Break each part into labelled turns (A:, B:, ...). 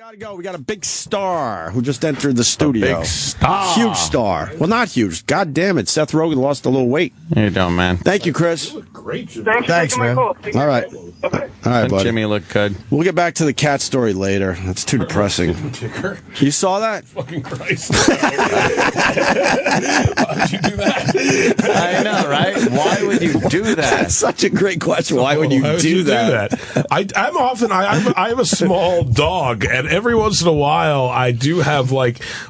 A: Gotta go. We got a big star who just entered the studio.
B: Big star.
A: Huge star. Well, not huge. God damn it. Seth Rogen lost a little weight.
B: How you doing, man?
A: Thank you, Chris.
C: Great.
D: Thanks,
A: All
D: man.
A: right. All right, buddy.
B: Jimmy look good.
A: We'll get back to the cat story later. That's too depressing. You saw that?
C: Fucking Christ. Why would you do that?
B: I know, right? Why would you do that?
A: That's such a great question. Why would you do that?
C: I have a small dog, and every once in a while, I do have,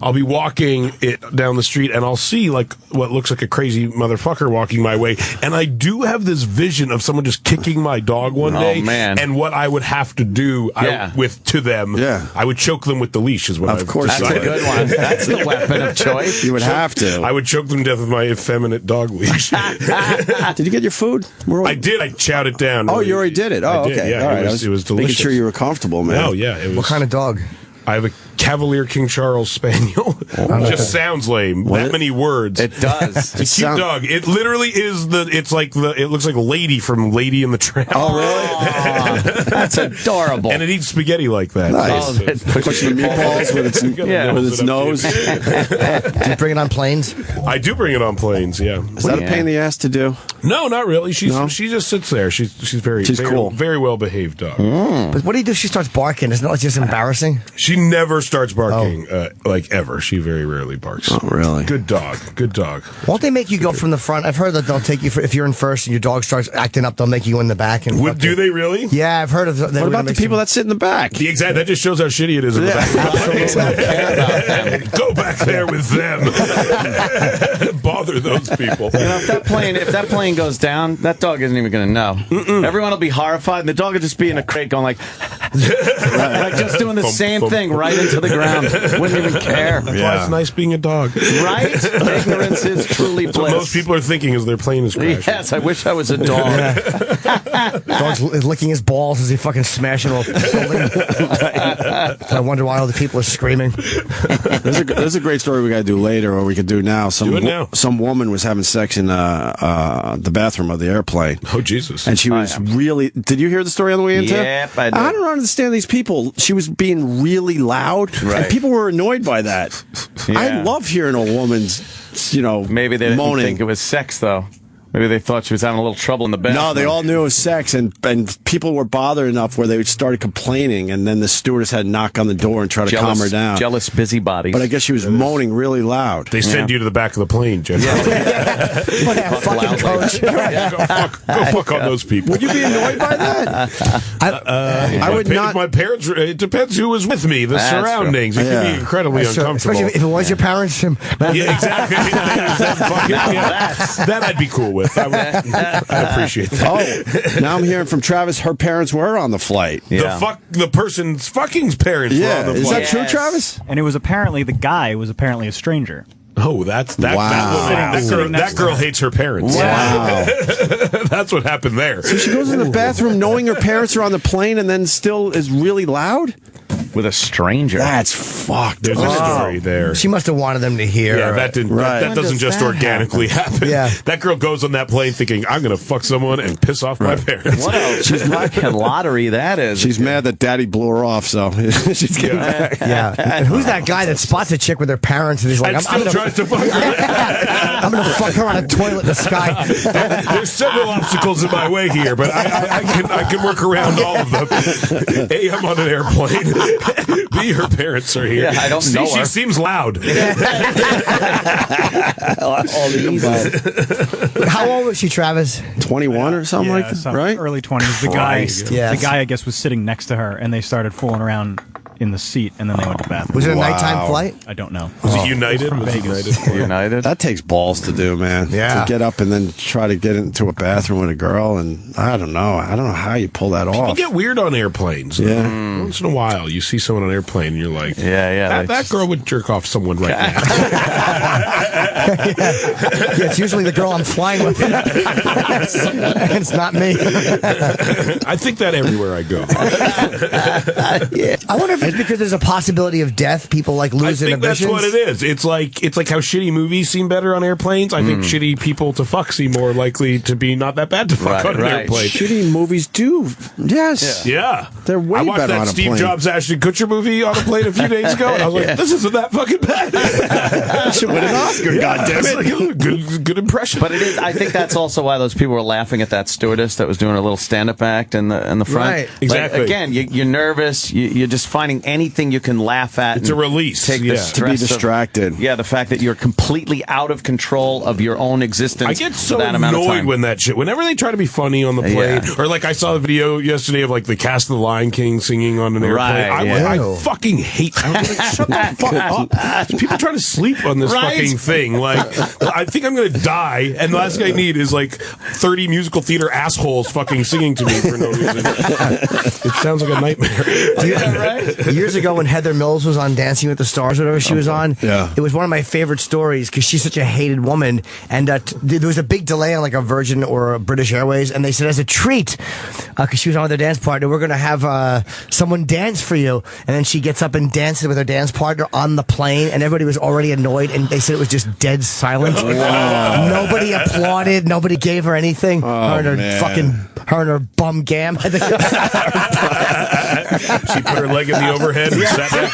C: I'll be walking it down the street, and I'll see, what looks like a crazy motherfucker walking my way, and I do have this vision of someone just kicking my dog one day,
B: man.
C: and what I would have to do to them.
A: Yeah.
C: I would choke them with the leash, is what
A: Of
C: I've
A: course.
C: decided.
B: That's a good one. That's the weapon of choice.
A: You would have to.
C: I would choke them to death with my effeminate dog leash.
A: Did you get your food?
C: I did. I chowed it down.
A: Oh, you already did it? Oh,
C: I did,
A: okay.
C: yeah.
A: All right.
C: It was delicious.
A: Making sure you were comfortable, man.
C: Oh, yeah. It was,
D: What kind of dog?
C: I have a Cavalier King Charles Spaniel. It just sounds lame. That many words.
B: It does.
C: It's a cute dog. It literally is it looks like a lady from Lady and the Tramp.
A: Oh, really?
B: Aw, that's adorable.
C: And it eats spaghetti like that.
A: Nice.
B: Oh, it
A: Pushing the meatballs with its, with its nose.
D: Do you bring it on planes?
C: I do bring it on planes, yeah.
A: Is that a pain in the ass to do?
C: No, not really. She
A: No?
C: just sits there. She's very
A: cool.
C: very well behaved dog.
D: But what do you do if she starts barking? Isn't that just embarrassing?
C: She never starts barking ever. She very rarely barks.
A: Oh, really?
C: Good dog. Good dog.
D: Won't they make you go from the front? I've heard that they'll take you if you're in first and your dog starts acting up. They'll make you in the back. And
C: Do they really?
D: Yeah, I've heard of that.
A: What about the people that sit in the back?
C: That just shows how shitty it is in the back. Go back there with them. Bother those people.
B: You know, if that plane goes down, that dog isn't even going to know. Everyone will be horrified, and the dog will just be in a crate going like just doing the same thing right into the ground. Wouldn't even care.
C: That's why it's nice being a dog.
B: Right? Ignorance is truly
C: That's
B: bliss.
C: what most people are thinking as their plane is crashing.
B: Yes, I wish I was a dog.
D: Dog's licking his balls as he fucking smashing a building. I wonder why all the people are screaming.
A: There's a great story we got to do later, or we could do now.
C: Do it now.
A: Some woman was having sex in the bathroom of the airplane.
C: Oh, Jesus.
A: And she was really... Did you hear the story on the way in?
B: Yep, I did.
A: I don't understand these people. She was being really loud, and people were annoyed by that.
B: Yeah.
A: I love hearing a woman's,
B: Maybe they didn't
A: moaning.
B: think it was sex, though. Maybe they thought she was having a little trouble in the bathroom.
A: No, they all knew it was sex, and people were bothered enough where they started complaining, and then the stewardess had to knock on the door and try to calm her down.
B: Jealous busybodies.
A: But I guess she was moaning really loud.
C: They send you to the back of the plane, Jeff.
D: Fucking coach.
C: Go fuck on those people.
A: Would you be annoyed by that? I would not.
C: My parents, it depends who was with me, the surroundings. It can be incredibly uncomfortable.
D: Especially if it was your parents.
C: Yeah, exactly. That I'd be cool with. I'd appreciate that.
A: Oh, now I'm hearing from Travis, her parents were on the flight.
B: Yeah.
C: The person's fucking parents were on the
A: Is
C: flight.
A: that true, Travis?
E: And it was apparently, the guy was apparently a stranger.
C: Oh, that
A: Wow.
C: that girl hates her parents.
A: Wow.
C: That's what happened there.
A: So she goes in the bathroom knowing her parents are on the plane and then still is really loud?
B: With a stranger.
A: That's fucked.
C: There's a story there.
D: She must have wanted them to hear.
C: Yeah, that didn't.
A: Right.
C: That doesn't just organically happen.
D: Yeah.
C: That girl goes on that plane thinking, "I'm going to fuck someone and piss off my parents."
B: What a fucking lottery that is.
A: She's mad that daddy blew her off, so she's getting back.
D: Yeah. And who's that guy that spots a chick with her parents and he's like,
C: And still tries to fuck her.
D: I'm going to fuck her on a toilet in the sky.
C: There's several obstacles in my way here, but I can work around all of them. A, I'm on an airplane. B, her parents are here.
B: Yeah, I don't know
C: She
B: her.
C: seems loud.
D: How old was she, Travis?
A: 21 or something like that,
E: some
A: right?
E: Early 20s. The
B: Christ.
D: Yes.
E: guy, I guess, was sitting next to her, and they started fooling around in the seat, and then they went to the bathroom.
D: Was it a nighttime flight?
E: I don't know.
C: Was it United?
E: From
C: Was it
E: Vegas.
B: United.
A: That takes balls to do, man.
D: Yeah.
A: To get up and then try to get into a bathroom with a girl, and I don't know how you pull that
C: You
A: off.
C: get weird on airplanes.
A: Yeah.
C: Once in a while, you see someone on an airplane, and you're like,
B: Yeah.
C: that girl would jerk off someone right now.
D: Yeah, it's usually the girl I'm flying with. It's not me.
C: I think that everywhere I go.
D: I wonder if It's because there's a possibility of death. People like lose
C: I think
D: inhibitions.
C: that's what it is. It's like how shitty movies seem better on airplanes. I think shitty people to fuck seem more likely to be not that bad to fuck on an airplane.
A: Shitty movies do. Yes.
C: Yeah.
A: They're way
C: I watched
A: better
C: that
A: on a
C: Steve
A: plane.
C: Jobs Ashton Kutcher movie on a plane a few days ago, and I was like, this isn't that fucking bad.
A: Should win an Oscar, goddammit.
C: Good impression.
B: But it is. I think that's also why those people were laughing at that stewardess that was doing a little stand-up act in the front.
D: Right.
B: Like,
C: Exactly.
B: again, you're nervous. You're just finding anything you can laugh at.
C: It's a release.
B: Take the
C: Yeah.
B: stress
A: To be distracted.
B: the fact that you're completely out of control of your own existence.
C: I get so
B: for that amount of
C: annoyed
B: time.
C: when that shit. Whenever they try to be funny on the plane,
B: Yeah.
C: or like I saw a video yesterday of like the cast of The Lion King singing on an airplane.
B: Right, yeah.
C: I fucking hate. I was like, shut the fuck up! There's people trying to sleep on this
B: Right.
C: fucking thing. Like, I think I'm gonna die, and the last thing I need is like 30 musical theater assholes fucking singing to me for no reason. It sounds like a nightmare.
D: Years ago, when Heather Mills was on Dancing with the Stars, whatever she was on,
A: Yeah.
D: it was one of my favorite stories because she's such a hated woman. And there was a big delay on like a Virgin or a British Airways, and they said as a treat, because she was on with her dance partner, we're going to have someone dance for you. And then she gets up and dances with her dance partner on the plane, and everybody was already annoyed, and they said it was just dead silent. Nobody applauded. Nobody gave her anything. Her and her bum gam.
C: She put her leg in the overhead and sat back.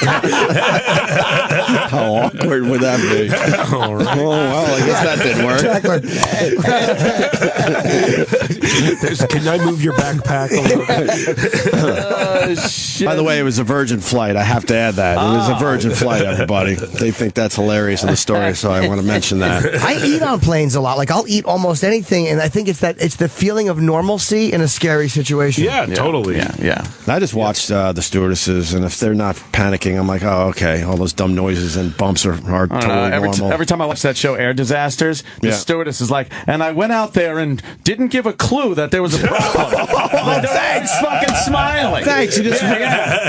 A: How awkward would that be?
C: All right.
A: Oh, well, I guess that didn't work.
C: Can I move your backpack a little bit?
A: By the way, it was a Virgin flight. I have to add that. It was a Virgin flight, everybody. They think that's hilarious in the story, so I want to mention that.
D: I eat on planes a lot. Like I'll eat almost anything, and I think it's the feeling of normalcy in a scary situation.
C: Yeah, totally.
B: Yeah.
A: I just watched the stewardesses, and if they're not panicking, I'm like, oh, okay. All those dumb noises and bumps are totally normal.
B: Every time I watch that show, Air Disasters, the stewardess is like, and I went out there and didn't give a clue that there was a problem. Thanks, fucking smiling.
A: Thanks, you just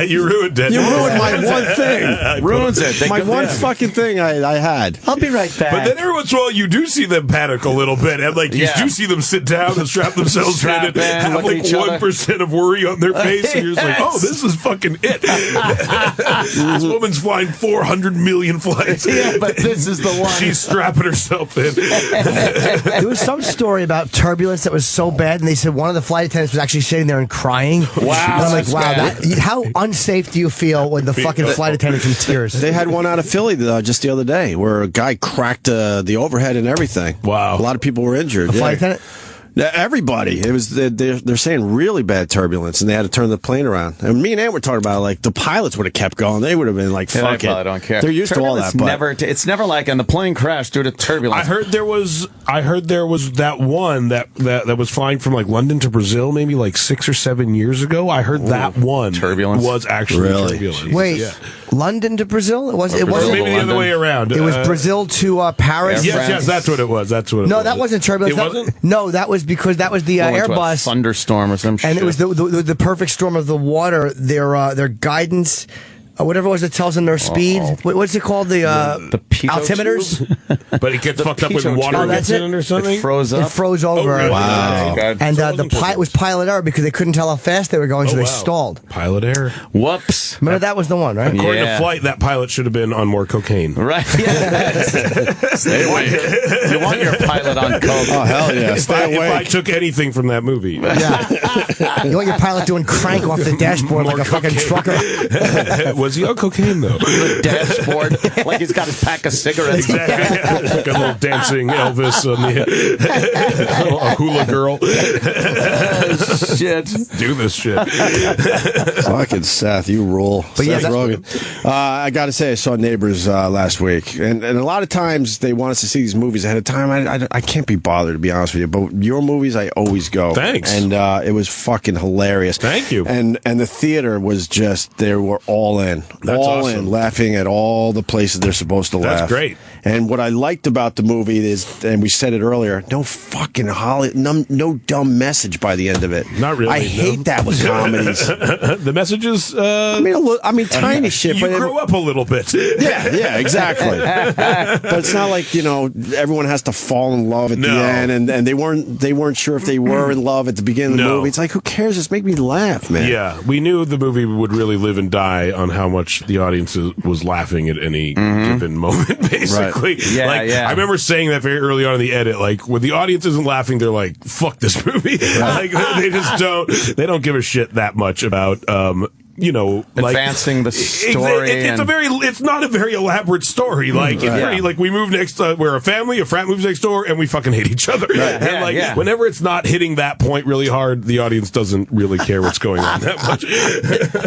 C: You ruined it.
A: you ruined my one thing.
B: Ruins it.
A: My one fucking thing I had.
B: I'll be right back.
C: But then every once in a while, you do see them panic a little bit, and like you do see them sit down and strap themselves in and have
B: look
C: like
B: at each other.
C: 1% of worry on their face, and you're just like, oh, this is fucking it. This woman's flying 400 million flights.
B: Yeah, but this is the one.
C: She's strapping herself in.
D: There was some story about turbulence that was so bad, and they said one of the flight attendants was actually sitting there and crying.
B: Wow,
D: And I'm like,
B: that's
D: wow,
B: bad.
D: how unsafe do you feel when the fucking flight attendant's in tears?
A: They had one out of Philly just the other day where a guy cracked the overhead and everything.
C: Wow.
A: A lot of people were injured.
D: Flight attendant?
A: Yeah, everybody. It was they're saying really bad turbulence, and they had to turn the plane around. And me and Ann were talking about like the pilots would have kept going. They would have been like,
B: Yeah,
A: "Fuck
B: they
A: it."
B: probably don't care.
A: They're used to all that.
B: Turbulence
A: But
B: it's never like, and the plane crashed due to turbulence.
C: I heard there was that one that was flying from like London to Brazil maybe like 6 or 7 years ago. I heard that one
B: Turbulence?
C: was actually
A: Really?
C: turbulence.
D: Wait,
C: Yeah.
D: London to Brazil? It
C: Or
D: wasn't.
C: maybe the other way around.
D: It was Brazil to Paris.
C: Yes, that's what it was. That's what it was.
D: No, that wasn't turbulence.
C: It
D: That-
C: wasn't?
D: No, that was because that was the
B: Went to a
D: Airbus.
B: thunderstorm or some shit.
D: And it was the perfect storm of the water. Their guidance, whatever it was that tells them their speed. What's it called? The
B: pitot
D: altimeters.
C: But it gets fucked up when
B: pitot
C: water
B: tube.
C: gets
D: that's
C: in
D: it.
C: it or something?
B: It froze
D: It
B: up.
D: froze over.
C: really?
A: Wow.
D: And
C: So it
D: the
C: wasn't
D: pilot was pilot error because they couldn't tell how fast they were going, so they stalled.
C: Pilot error.
B: Whoops.
D: Remember that was the one, right?
C: According
B: Yeah.
C: to Flight, that pilot should have been on more cocaine.
B: Right. Stay away. You want your pilot on coke.
A: oh hell yeah,
C: If
A: stay
C: I
A: awake.
C: took anything from that movie.
D: Yeah. You want your pilot doing crank off the dashboard like a fucking trucker.
C: Was he on cocaine, though?
B: The dashboard, like he's got his pack of cigarettes.
C: Exactly. Like a little dancing Elvis on the a hula girl.
B: Shit.
C: Do this shit.
A: Fucking Seth, you rule.
D: But yeah,
A: Seth Rogen. I got to say, I saw Neighbors last week, and a lot of times they want us to see these movies ahead of time. I can't be bothered, to be honest with you. But your movies, I always go.
C: Thanks.
A: And it was fucking hilarious.
C: Thank you.
A: And the theater was just, they were all in,
C: That's
A: all
C: awesome.
A: in, laughing at all the places they're supposed to laugh.
C: That's great.
A: And what I liked about the movie is, and we said it earlier, no fucking no dumb message by the end of it.
C: Not really,
A: I
C: no.
A: hate that with comedies.
C: The messages.
A: I mean, tiny shit.
C: You
A: but
C: grow up a little bit.
A: yeah, exactly. But it's not like, everyone has to fall in love at the
C: No.
A: end, and they weren't sure if they were in love at the beginning of the
C: No.
A: movie. It's like, who cares? Just make me laugh, man.
C: Yeah, we knew the movie would really live and die on how how much the audience was laughing at any given moment, basically.
B: Right. Yeah,
C: I remember saying that very early on in the edit, like, when the audience isn't laughing, they're like, fuck this movie. Like, they just don't give a shit that much about,
B: advancing the story.
C: It's not a very elaborate story. Like, it's pretty, like, we move next, we're a family, a frat moves next door, and we fucking hate each other. Right. And whenever it's not hitting that point really hard, the audience doesn't really care what's going on that much.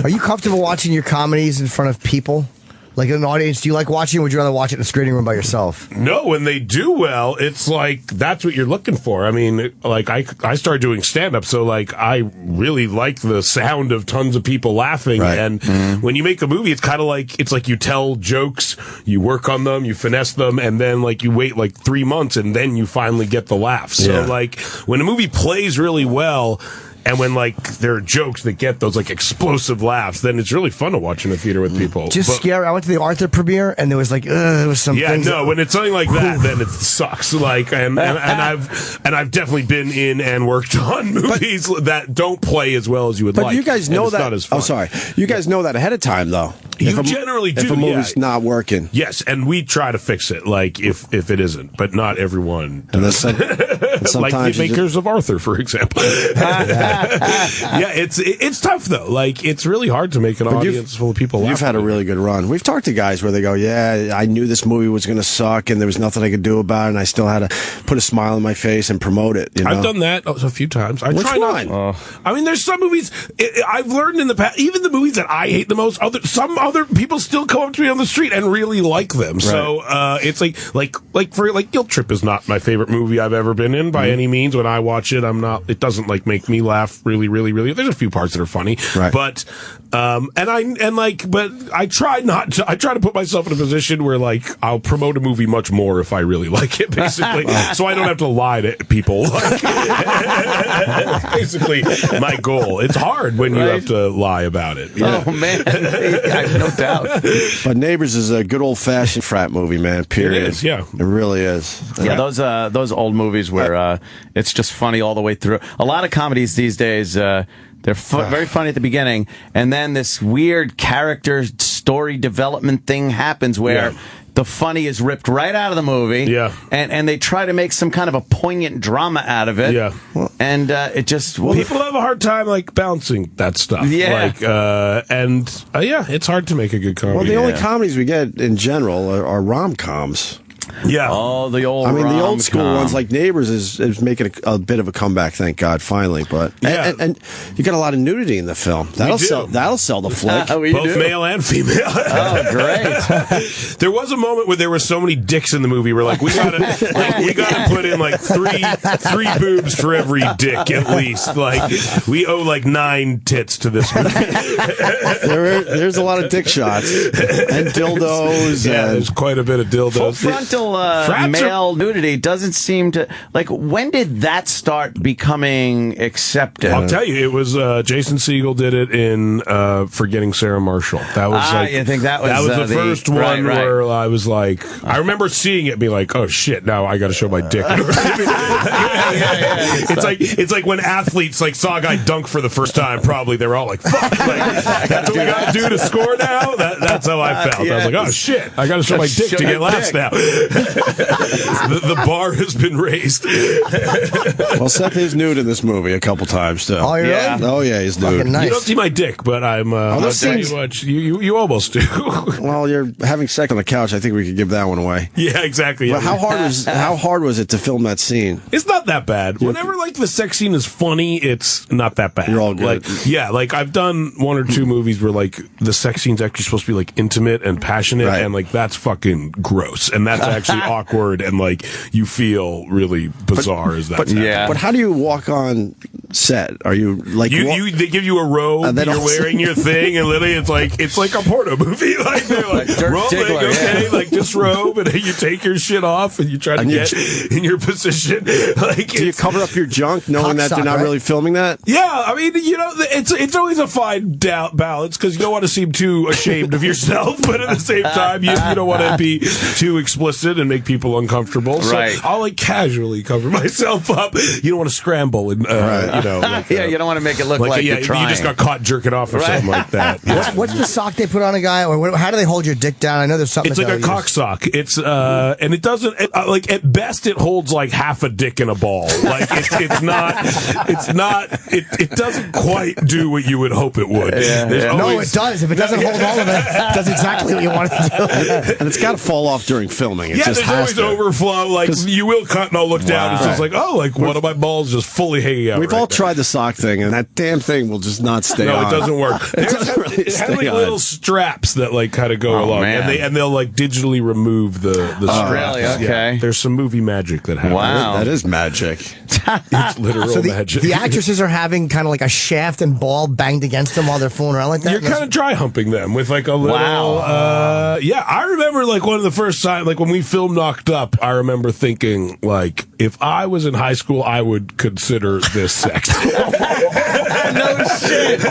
D: Are you comfortable watching your comedies in front of people? Like an audience, do you like watching, or would you rather watch it in a screening room by yourself?
C: No, when they do well, it's like, that's what you're looking for. I mean, like, I started doing stand-up, so, like, I really like the sound of tons of people laughing. Right. And when you make a movie, it's kind of like, you tell jokes, you work on them, you finesse them, and then, like, you wait, like, 3 months, and then you finally get the laughs. So, like, when a movie plays really well, and when, like, there are jokes that get those, like, explosive laughs, then it's really fun to watch in a theater with people.
D: Scary. I went to the Arthur premiere, and there was, like, there was some things.
C: Yeah, no, when it's something like that, then it sucks. Like, and I've definitely been in and worked on movies that don't play as well as you would like.
A: But you guys know that.
C: Not as fun.
A: Oh, sorry. You guys know that ahead of time, though.
C: You generally do.
A: If a movie's not working.
C: Yes, and we try to fix it, like, if it isn't, but not everyone does.
A: And sometimes
C: like the makers of Arthur, for example. Yeah, it's tough though. Like, it's really hard to make an audience full of people laugh.
A: You've had a really good run. We've talked to guys where they go, "Yeah, I knew this movie was going to suck, and there was nothing I could do about it, and I still had to put a smile on my face and promote it." You know?
C: I've done that a few times.
A: Which one?
C: I mean, there's some movies I've learned in the past. Even the movies that I hate the most, some other people still come up to me on the street and really like them. Right. So it's like Guilt Trip is not my favorite movie I've ever been in by any means. When I watch it, it doesn't like make me laugh really, really, really. There's a few parts that are funny, right. But I try to put myself in a position where, like, I'll promote a movie much more if I really like it, basically, so I don't have to lie to people. Like, basically my goal. It's hard when you have to lie about it.
B: Yeah. Oh man, I have no doubt.
A: But Neighbors is a good old fashioned frat movie, man. Period.
C: It is, yeah.
A: It really is.
B: Yeah, those old movies where it's just funny all the way through. A lot of comedies these days, they're very funny at the beginning, and then this weird character story development thing happens where the funny is ripped right out of the movie, and they try to make some kind of a poignant drama out of it, and it just...
C: people have a hard time, like, balancing that stuff. It's hard to make a good comedy.
A: Well, the only comedies we get in general are rom-coms.
C: Yeah.
B: Oh, the old
A: the old school ones like Neighbors is making a bit of a comeback, thank God, finally. But and you got a lot of nudity in the film. That'll sell the flick.
C: Both male and female.
B: Oh, great.
C: There was a moment where there were so many dicks in the movie. We're like, we gotta put in like three boobs for every dick at least. Like, we owe like 9 tits to this movie.
A: There's a lot of dick shots and dildos.
C: There's quite a bit of dildos.
B: Full frontal male nudity doesn't seem to... Like, when did that start becoming accepted?
C: I'll tell you, it was Jason Segel did it in Forgetting Sarah Marshall. That was
B: you think that was
C: the first one where I was like... I remember seeing it and being like, oh shit, now I gotta show my dick. It's like when athletes like saw a guy dunk for the first time, probably they were all like, fuck, like, that's what we gotta do to score now? That's how I felt. I was like, oh shit, I gotta show my dick to get laughs now. The bar has been raised.
A: Well, Seth is nude in this movie a couple times, too.
D: Oh, yeah?
A: Oh, yeah, he's nude.
D: Nice.
C: You don't see my dick, but I'm... I'll tell you what, you almost do.
A: Well, you're having sex on the couch. I think we could give that one away.
C: Yeah, exactly. Yeah.
A: But how hard was it to film that scene?
C: It's not that bad. Whenever, like, the sex scene is funny, it's not that bad.
A: You're all good.
C: Like I've done 1 or 2 movies where, like, the sex scene's actually supposed to be, like, intimate and passionate, and, like, that's fucking gross. And that's actually awkward, and, like, you feel really bizarre as that.
A: But how do you walk on set? Are you, like...
C: they give you a robe, you're wearing your thing, and literally it's like a porno movie. Like, they're like, rolling, okay, like, just robe, and then you take your shit off, and you try to get in your position. Like,
A: do you cover up your junk knowing that they're not really filming that?
C: Yeah, I mean, you know, it's always a fine balance, because you don't want to seem too ashamed of yourself, but at the same time, you don't want to be too explicit person and make people uncomfortable. So
B: Right.
C: I'll like casually cover myself up. You don't want to scramble and you know. Like,
B: Yeah, you don't want to make it look like
C: yeah,
B: you're trying.
C: you just got caught jerking off or
B: Right.
C: something like that. Yeah.
D: What's the sock they put on a guy? Or how do they hold your dick down? I know there's something.
C: It's like a cock sock. It's and it doesn't like at best it holds like half a dick in a ball. Like it's not it doesn't quite do what you would hope it would.
D: No, it does. If it doesn't hold all of it, it does exactly what you want it to do.
A: And it's got to fall off during filming. It
C: Yeah,
A: just
C: there's
A: has
C: always
A: to.
C: overflow. Like you will cut and I'll look down. It's just like, oh, like one of my balls just fully hanging out.
A: We've all tried the sock thing, and that damn thing will just not stay on.
C: No, it doesn't work.
A: It doesn't really
C: It has
A: stay
C: like
A: on.
C: little straps that like kind of go along,
B: man.
C: and they'll like digitally remove the straps.
B: really? Okay.
C: Yeah. There's some movie magic that happens.
B: Wow.
A: That is magic.
C: It's literal
D: So
C: magic.
D: the actresses are having kind of like a shaft and ball banged against them while they're fooling around like that.
C: You're kind of dry humping them with like a little.
B: Wow.
C: Yeah, I remember like one of the first time, like when we filmed Knocked Up, I remember thinking like, if I was in high school, I would consider this sex.
B: No shit.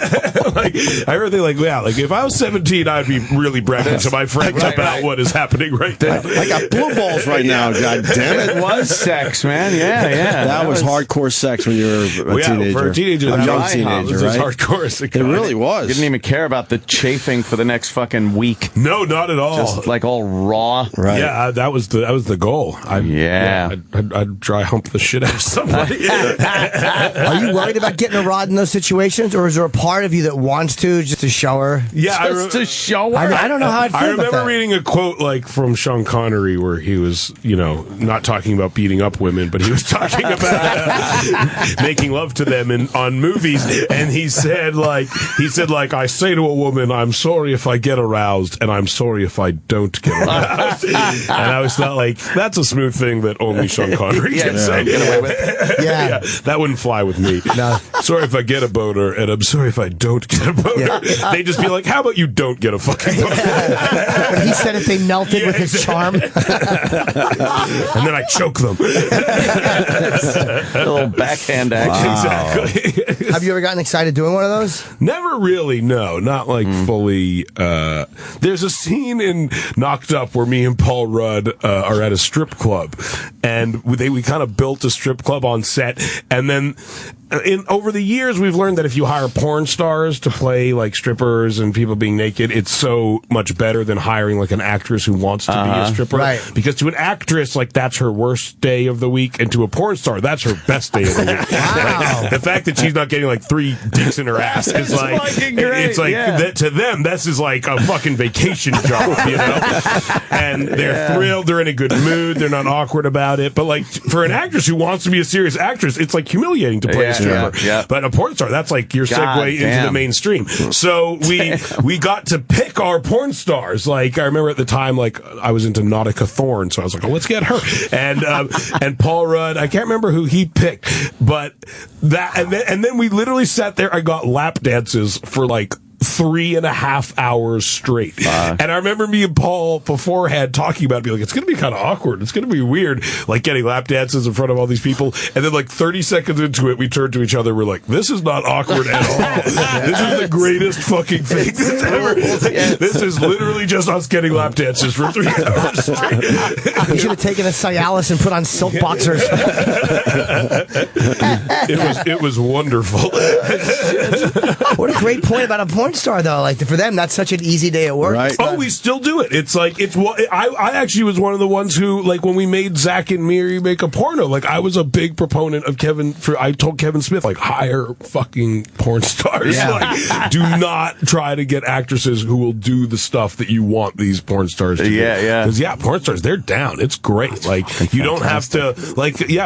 C: Like, I heard they like, yeah, like if I was 17, I'd be really bragging to my friends
B: Right,
C: about
B: right.
C: what is happening right now.
A: I got blue balls right now. God damn it!
B: It was sex, man. Yeah.
A: That was hardcore sex when you were a teenager.
C: For a teenager,
A: a
C: that
A: young
C: was
A: teenager,
C: as
A: right?
C: hardcore as it
A: It
C: got.
A: really was.
B: Didn't even care about the chafing for the next fucking week.
C: No, not at all.
B: Just like all raw.
A: Right.
C: Yeah, that was the goal. I'd dry hump the shit out of somebody.
D: Are you worried about getting a rod in those situations, or is there a part of you that wants to just to show her?
C: Yeah,
B: Just to show her.
D: I mean, I don't know how I'd feel
C: I
D: about
C: remember
D: that.
C: reading a quote like from Sean Connery where he was, not talking about beating up women, but he was talking about making love to them on movies, and he said like I say to a woman, I'm sorry if I get aroused, and I'm sorry if I don't get aroused. And I always thought like that's a smooth thing that only Sean Connery can say.
B: Get away with.
D: Yeah.
C: That wouldn't fly with me.
D: No.
C: Sorry if I get a boner, and I'm sorry if I don't get a boner. They'd just be like, how about you don't get a fucking boner?
D: But he said if they melted with his charm.
C: And then I choke them.
B: A little backhand action.
C: Exactly.
D: Have you ever gotten excited doing one of those?
C: Never really, no. Not like fully. There's a scene in Knocked Up where me and Paul Rudd are at a strip club, and we kind of built a strip club on set, and then over the years we've learned that if you hire porn stars to play like strippers and people being naked, it's so much better than hiring like an actress who wants to be a stripper.
D: Right.
C: Because to an actress, like that's her worst day of the week, and to a porn star, that's her best day of the week.
D: Wow.
C: Like, the fact that she's not getting like 3 dicks in her ass is like
B: fucking great,
C: it's like
B: yeah.
C: that, to them this is like a fucking vacation job, and they're thrilled, they're in a good mood, they're not awkward about it. But like for an actress who wants to be a serious actress, it's like humiliating to play a stripper.
B: Yeah.
C: But a porn star, that's like your
B: God
C: segue into the
B: damn.
C: mainstream. So we got to pick our porn stars. Like I remember at the time, like I was into Nautica Thorne, so I was like, oh, let's get her. And Paul Rudd, I can't remember who he picked, but that and then we literally sat there. I got lap dances for like 3.5 hours straight. And I remember me and Paul beforehand talking about it, being like, it's going to be kind of awkward. It's going to be weird, like getting lap dances in front of all these people. And then like 30 seconds into it, we turned to each other. We're like, this is not awkward at all. This is the greatest fucking thing that's ever. This is literally just us getting lap dances for 3 hours straight.
D: You should have taken a Cialis and put on silk boxers.
C: It was wonderful.
D: What a great point about a porn star, though. Like for them, that's such an easy day at work.
A: Right.
C: Oh, we still do it. It's like I actually was one of the ones who, like, when we made Zach and Miri make a porno, like I was a big proponent of I told Kevin Smith, like, hire fucking porn stars.
D: Yeah.
C: Like, do not try to get actresses who will do the stuff that you want these porn stars to do.
B: Yeah.
C: Because porn stars, they're down. It's great. Like you don't have to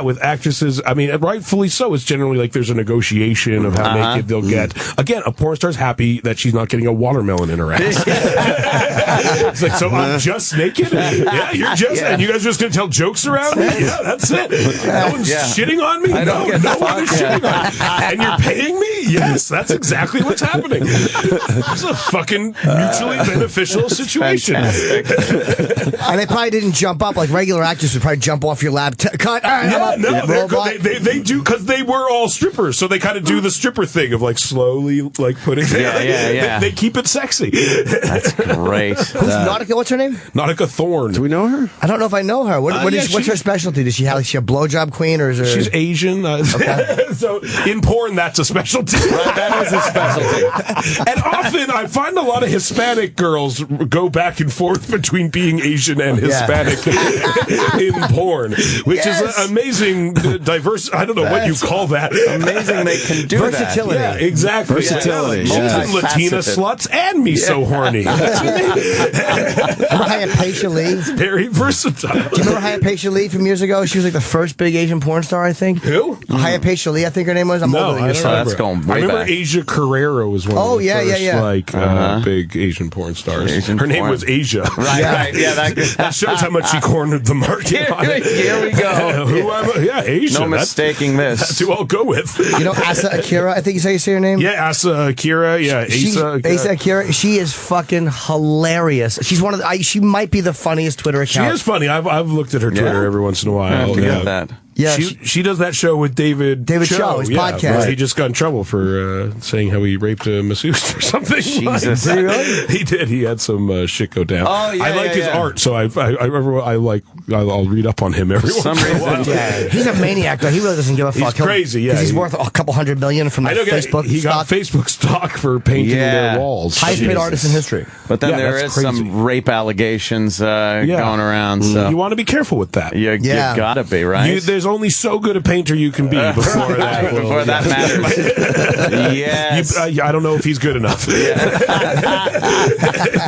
C: with actresses. I mean, rightfully so. It's generally like there's a negotiation of how naked they'll get. Again, a porn star's happy that she's not getting a watermelon in her ass. It's like, so I'm just naked? Yeah, you're just, and you guys are just going to tell jokes around me? Yeah, that's it. No one's shitting on me?
B: I don't get
C: no
B: the
C: one is shitting on me. And you're paying me? Yes, that's exactly what's happening. It's a fucking mutually beneficial situation.
D: And they probably didn't jump up like regular actors would probably jump off your lap. Cut. All right, I'm up. Robot.
C: They do, because they were all strippers, so they kind of do the stripper thing of like slowly like putting
B: Yeah. Yeah.
C: They keep it sexy.
B: That's great.
D: Who's Nautica? What's her name?
C: Nautica Thorne.
A: Do we know her?
D: I don't know if I know her. What's her specialty? Does she have? Is she a blowjob queen or is her?
C: She's Asian. So in porn, that's a specialty.
B: Right, that is a specialty.
C: And often I find a lot of Hispanic girls go back and forth between being Asian and Hispanic in porn, which is an amazing diverse. I don't know what you call that.
B: Amazing they can do
D: versatility.
C: Yeah, exactly.
A: Versatility.
C: Molten
A: Yeah.
C: Latina sluts and me so horny.
D: Remember Hypatia Lee? Do
C: Very versatile.
D: you remember Hypatia Lee from years ago? She was like the first big Asian porn star, I think.
C: Who?
D: Hypatia Lee, I think her name was. I'm
C: No,
D: older than
C: I
D: you,
C: don't
D: so-
C: remember.
B: That's going way
C: I remember
B: back.
C: Asia Carrero was one
D: Oh,
C: of the
D: yeah,
C: first,
D: yeah.
C: big Asian porn stars.
B: Asian
C: Her name
B: porn.
C: was Asia.
B: Right, right. Yeah,
C: That shows how much she cornered the market. on it.
B: Here we go.
C: Asia.
B: No mistaking this.
C: That's who I'll go with.
D: You know Asa Akira, I think is how you say her name?
C: Yeah, Asa Akira. Yeah,
D: Asa Akira. She is fucking hilarious. She's one of the, she might be the funniest Twitter
C: She
D: account.
C: is funny. I've looked at her Twitter
B: Yeah?
C: every once in a
B: I
C: while.
B: have to get that.
D: Yeah,
C: she does that show with David
D: Cho, his podcast.
C: where he just got in trouble for saying how he raped a masseuse or something.
B: Jesus.
D: Did he really?
C: He did. He had some shit go down.
B: Oh, yeah,
C: I like his
B: yeah.
C: art, so I'll read up on him every
B: For some
C: once in a while.
B: reason,
D: Yeah, he's a maniac though. He really doesn't give a fuck.
C: crazy, yeah.
D: 'Cause he's worth a couple $100 million from the
C: I know,
D: Facebook
C: he got
D: stock.
C: Facebook stock for painting
B: Yeah.
C: their walls.
D: Highest paid
C: Jesus.
D: artist in history.
B: But then
C: Yeah,
B: there
C: that's
B: is
C: crazy.
B: some rape allegations going around. So
C: You want to be careful with that.
B: you
D: Yeah.
B: gotta be, right?
C: There's only so good a painter you can be before that. will-
B: Before that matters. Yes.
C: I don't know if he's good enough. You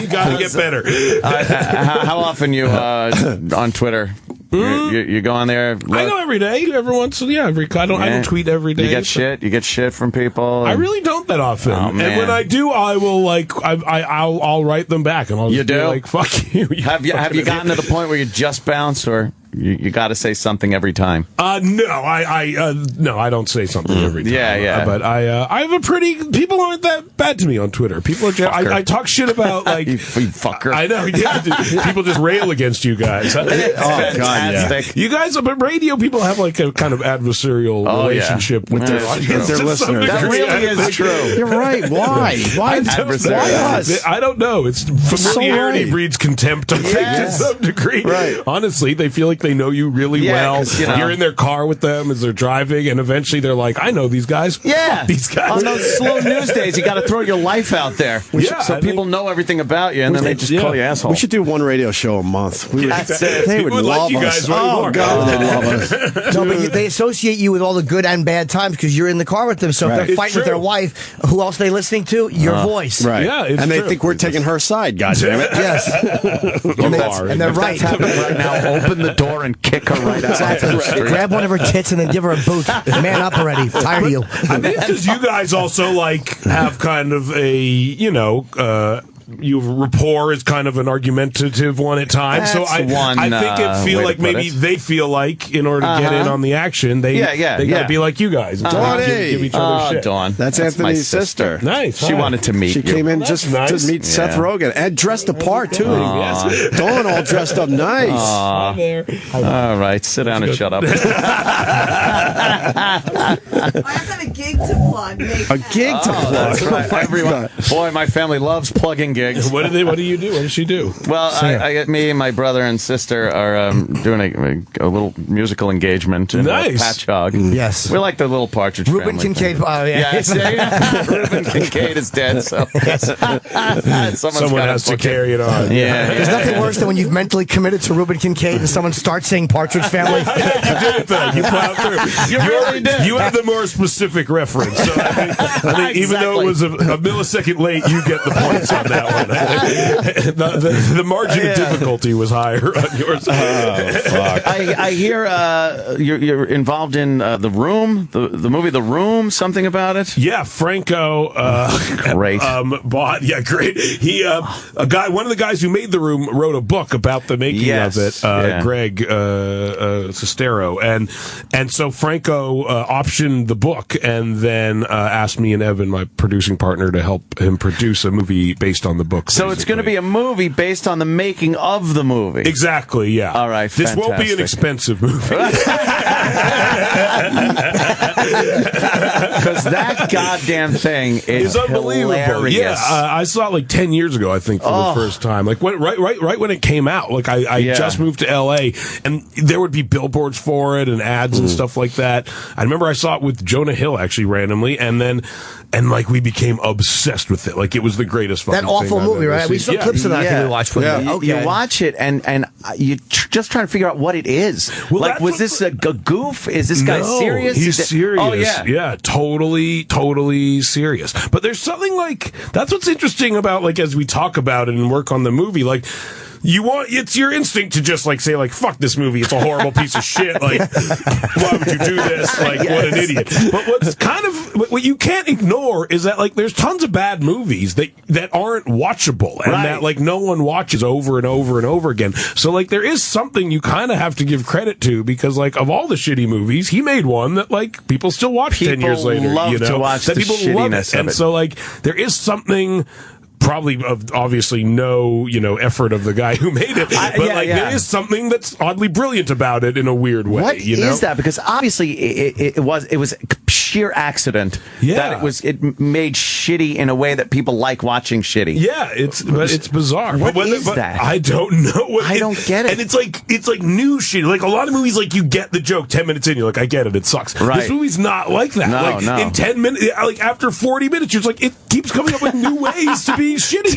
C: got to get better.
B: How often you on Twitter? You go on there.
C: I go every day. Every once, I don't tweet every day.
B: You get shit. You get shit from people.
C: I really don't that often.
B: Oh,
C: and
B: man.
C: when I do, I will I'll write them back, and I'll just
B: You
C: be
B: do?
C: like, "Fuck you."
B: Have you
C: fucking
B: gotten to
C: idiot.
B: the point where you just bounce, or you got to say something every time?
C: No, I don't say something every time.
B: Yeah.
C: But I have a people aren't that bad to me on Twitter. People are I talk shit about like
B: You fucker.
C: I know. Yeah, people just rail against you guys.
B: Oh, God, yeah.
C: You guys, but radio people have like a kind of adversarial relationship with their
B: That's
C: audience.
A: true. Their
C: to some
A: listeners.
B: That
C: degree.
B: really is true.
A: You're right. Why? Why us?
C: I don't know. It's familiarity
A: right.
C: breeds contempt, I think, to
B: Yes.
C: some degree.
A: Right.
C: Honestly, they feel like they know you really
B: Yeah,
C: well.
B: 'cause, you know.
C: You're in their car with them as they're driving, and eventually they're like, I know these guys.
B: Yeah.
C: Fuck these guys.
B: On those slow news days, you got to throw your life out there.
C: Yeah,
B: So
C: I
B: people
C: think-
B: know everything about you, and then they just
C: Yeah.
B: call you asshole.
A: We should do one radio show a month.
B: That's it.
A: They
C: People
A: would
C: would like
A: love
C: you
A: us.
C: guys way
A: Oh
C: more.
A: God, they'd love us.
D: No, but they associate you with all the good and bad times because you're in the car with them. So if
A: Right.
D: they're
C: It's
D: fighting with their
C: true.
D: wife, who else are they listening to? Your voice.
A: Right.
C: Yeah, it's
A: and they
C: true.
A: think we're taking her side. God damn it.
D: Yes.
C: You
D: they-
C: are.
D: and they're right.
B: That's happening right now. Open the door and kick her right out.
D: Exactly.
B: onto the street.
D: Grab one of her tits and then give her a boot. Man up already. Tired of you.
C: I think it's because you guys also like have kind of a rapport is kind of an argumentative one at times. So
B: That's
C: I
B: one,
C: think it feel
B: way to
C: like
B: put
C: maybe
B: it.
C: they feel like in order to get in on the action, they gotta be like you guys. And give each other shit.
B: Dawn.
A: That's
B: my
A: Anthony's sister.
C: Nice.
B: She wanted to meet
A: She
B: you.
A: came in
C: That's
A: just
C: nice.
A: to meet Seth
B: Yeah.
A: Rogen and dressed the part too.
C: Yes.
A: Dawn all dressed up nice.
C: Hi there.
B: All right, sit down and shut up.
F: I also have a gig to plug.
A: A gig to plug.
B: That's right. Everyone. Boy, my family loves plugging gigs.
C: What do you do? What does she do?
B: Well, me, my brother, and sister are doing a little musical engagement in
C: Nice.
B: Patchogue.
D: Yes.
B: We like the little Partridge
D: Ruben
B: family.
D: Kincaid. Oh, yeah.
B: Yeah, see? Ruben Kincaid is dead, so
C: Someone has to carry it on.
B: Yeah,
D: There's nothing worse than when you've mentally committed to Ruben Kincaid and someone starts saying Partridge Family.
C: You did it though. You plowed through.
B: really did.
C: You have the more specific reference. So I think even though it was a millisecond late, you get the points on that one. The margin of difficulty was higher on yours.
B: I hear you're involved in The Room, the movie The Room, something about it?
C: Yeah, Franco.
B: Great.
C: Great. He, one of the guys who made The Room, wrote a book about the making
B: Yes,
C: of it.
B: yeah.
C: Greg Sestero, and so Franco optioned the book, and then asked me and Evan, my producing partner, to help him produce a movie based on on the book.
B: So it's going to be a movie based on the making of the movie.
C: Exactly, yeah.
B: All right,
C: this won't be an expensive movie.
B: Because that goddamn thing is
C: unbelievable.
B: hilarious.
C: Yeah, I saw it like 10 years ago, I think, for the first time. Like right when it came out. Like I just moved to L.A. and there would be billboards for it and ads and stuff like that. I remember I saw it with Jonah Hill actually randomly, and like we became obsessed with it. Like it was the greatest fucking
D: That awful
C: thing I've
D: movie,
C: ever
D: right?
C: seen.
D: We saw clips of that. I think we watched.
B: You watch it and you just trying to figure out what it is.
C: Well,
B: like, was this a goof? Is this guy serious?
C: He's serious.
B: Oh
C: yeah, totally serious. But there's something like that's what's interesting about like as we talk about it and work on the movie, like. It's your instinct to just like say like fuck this movie, it's a horrible piece of shit, like why would you do this, like what an idiot. But what you can't ignore is that like there's tons of bad movies that aren't watchable and that like no one watches over and over and over again. So like there is something you kind of have to give credit to, because like of all the shitty movies, he made one that like people still watch 10 years later,
B: love to watch
C: that
B: the
C: people love it. And so like there is something probably of obviously no effort of the guy who made it, but there is something that's oddly brilliant about it in a weird way.
B: What is that? Because obviously it was sheer accident that it made shitty in a way that people like watching shitty.
C: Yeah, it's bizarre.
B: What is that?
C: I don't know.
B: I don't get it.
C: And it's like new shit. Like a lot of movies, like you get the joke 10 minutes in, you're like, I get it, it sucks.
B: Right.
C: This movie's not like that.
B: No.
C: In 10 minutes, like after 40 minutes, you're just like, it keeps coming up with new ways to be shitty.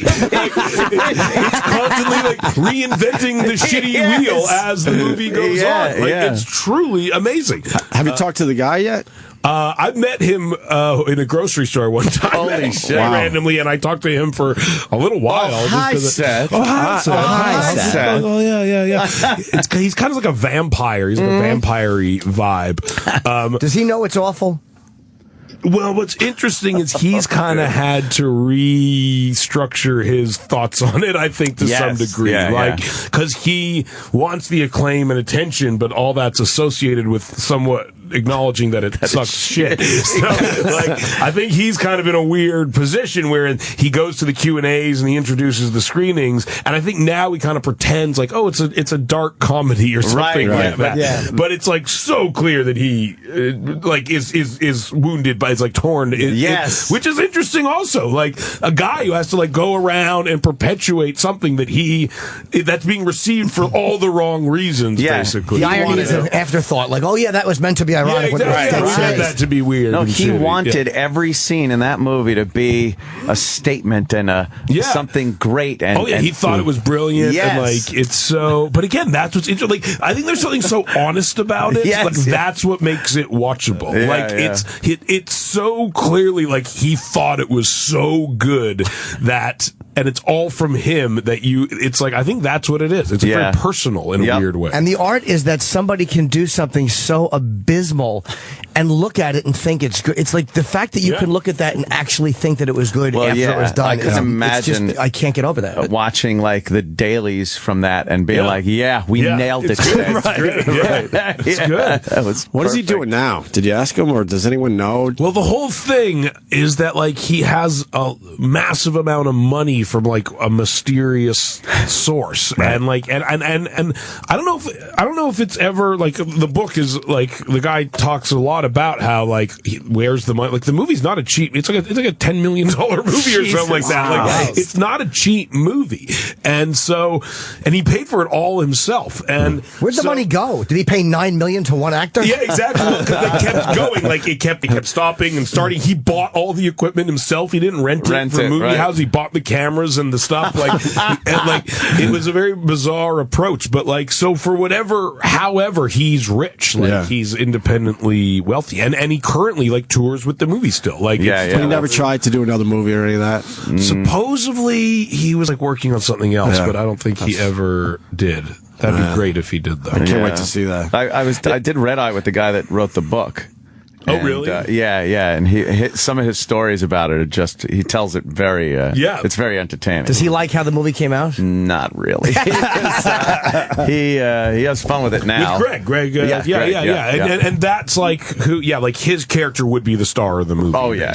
C: It's constantly like reinventing the shitty wheel as the movie goes on. Like it's truly amazing.
A: Have you talked to the guy yet?
C: I met him in a grocery store one time.
B: Holy shit.
C: Randomly, and I talked to him for a little while.
B: Hi, Seth.
C: Hi, Seth.
B: Hi, Seth.
C: Oh, yeah. He's kind of like a vampire. He's like a vampire-y vibe.
D: Does he know it's awful?
C: Well, what's interesting is he's kind of had to restructure his thoughts on it, I think, to some degree. Because he wants the acclaim and attention, but all that's associated with somewhat acknowledging that it sucks shit. So, like, I think he's kind of in a weird position where he goes to the Q&As and he introduces the screenings, and I think now he kind of pretends like, oh, it's a dark comedy or something like that.
D: Yeah.
C: But it's like so clear that he like is wounded by, it's like torn.
B: Yes.
C: Which is interesting also. Like a guy who has to like go around and perpetuate something that's being received for all the wrong reasons, basically.
D: The irony is an afterthought, like, oh yeah, that was meant to be ironic.
C: Yeah, we had that to be weird.
B: No, he
C: shitty.
B: wanted every scene in that movie to be a statement and something great. And
C: he thought it was brilliant.
B: Yes.
C: And like it's so. But again, that's what's interesting. Like I think there's something so honest about it.
B: Yes,
C: like that's what makes it watchable. It's so clearly like he thought it was so good that. And it's all from him that it's like, I think that's what it is. It's very personal in a weird way.
D: And the art is that somebody can do something so abysmal and look at it and think it's good. It's like the fact that you can look at that and actually think that it was good after it was done.
B: I can imagine.
D: I can't get over that.
B: Watching like the dailies from that and being like, we nailed it today.
C: It's good.
B: That was
A: What is he doing now? Did you ask him, or does anyone know?
C: Well, the whole thing is that like he has a massive amount of money from like a mysterious source, and like and I don't know if it's ever like the book is like the guy talks a lot about how like where's the money, like the movie's not a cheap, it's like a $10 million movie or something like that. Like it's not a cheap movie, and he paid for it all himself. And
D: where'd the money go? Did he pay $9 million to one actor?
C: Yeah, exactly. Because they kept going, like it kept stopping and starting. He bought all the equipment himself. He didn't rent it from movie house. He bought the cameras and the stuff. Like, and like it was a very bizarre approach. But like, so for however, he's rich. Like he's independently wealthy, and he currently like tours with the movie still. Like,
A: But he never tried to do another movie or any of that.
C: Supposedly he was like working on something else, but I don't think he ever did. That'd be great if he did, though.
A: I can't wait to see that.
B: I did Red Eye with the guy that wrote the book.
C: Oh,
B: And,
C: really?
B: Yeah. And some of his stories about it are just, he tells it very, it's very entertaining.
D: Does he like how the movie came out?
B: Not really. He has fun with it now.
C: With Greg. And that's like like his character would be the star of the movie.
B: Oh, yeah,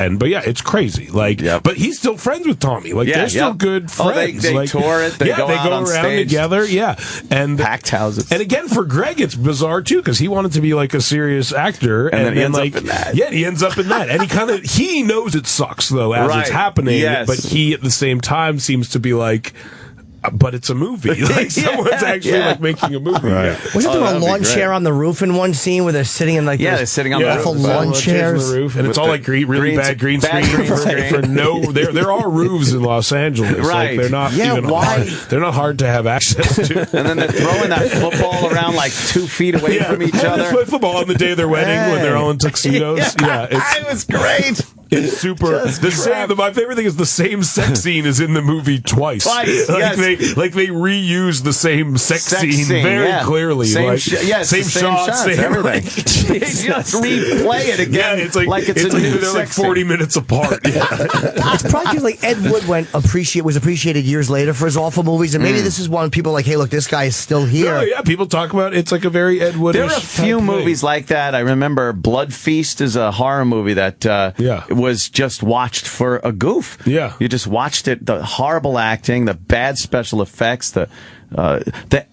C: But it's crazy. Like, but he's still friends with Tommy. Like, they're still good friends.
B: They tour it. They go out on
C: around
B: stage
C: together. Yeah, and
B: packed houses.
C: And again, for Greg, it's bizarre too because he wanted to be like a serious actor,
B: and then he ends up in that.
C: Yeah, he ends up in that, and he knows it sucks though as it's happening.
B: Yes.
C: But he at the same time seems to be like, but it's a movie. Like someone's actually like making a movie.
A: Right.
C: Yeah.
D: Wasn't there a lawn chair on the roof in one scene where they're sitting in like
B: they're sitting on the
D: awful
B: roof.
D: lawn chairs
C: On the roof, and it's all like really bad green screen for no. There are roofs in Los Angeles.
B: Right.
C: Like, they're not even hard. They're not hard to have access to.
B: And then they're throwing that football around like 2 feet away from each other.
C: They play football on the day of their wedding when they're all in tuxedos.
B: It was great.
C: It's super. My favorite thing is the same sex scene is in the movie twice. Like they reuse the same sex scene very clearly.
B: Same
C: same shots,
B: everything. They just replay it again.
C: Yeah, it's like they're like 40 minutes apart.
D: It's probably because like Ed Wood was appreciated years later for his awful movies, and maybe this is one people like, hey, look, this guy is still here.
C: Yeah, people talk about it's like a very Ed Wood.
B: There are a few movies like that. I remember Blood Feast is a horror movie that was just watched for a goof.
C: Yeah.
B: You just watched it, the horrible acting, the bad special effects, the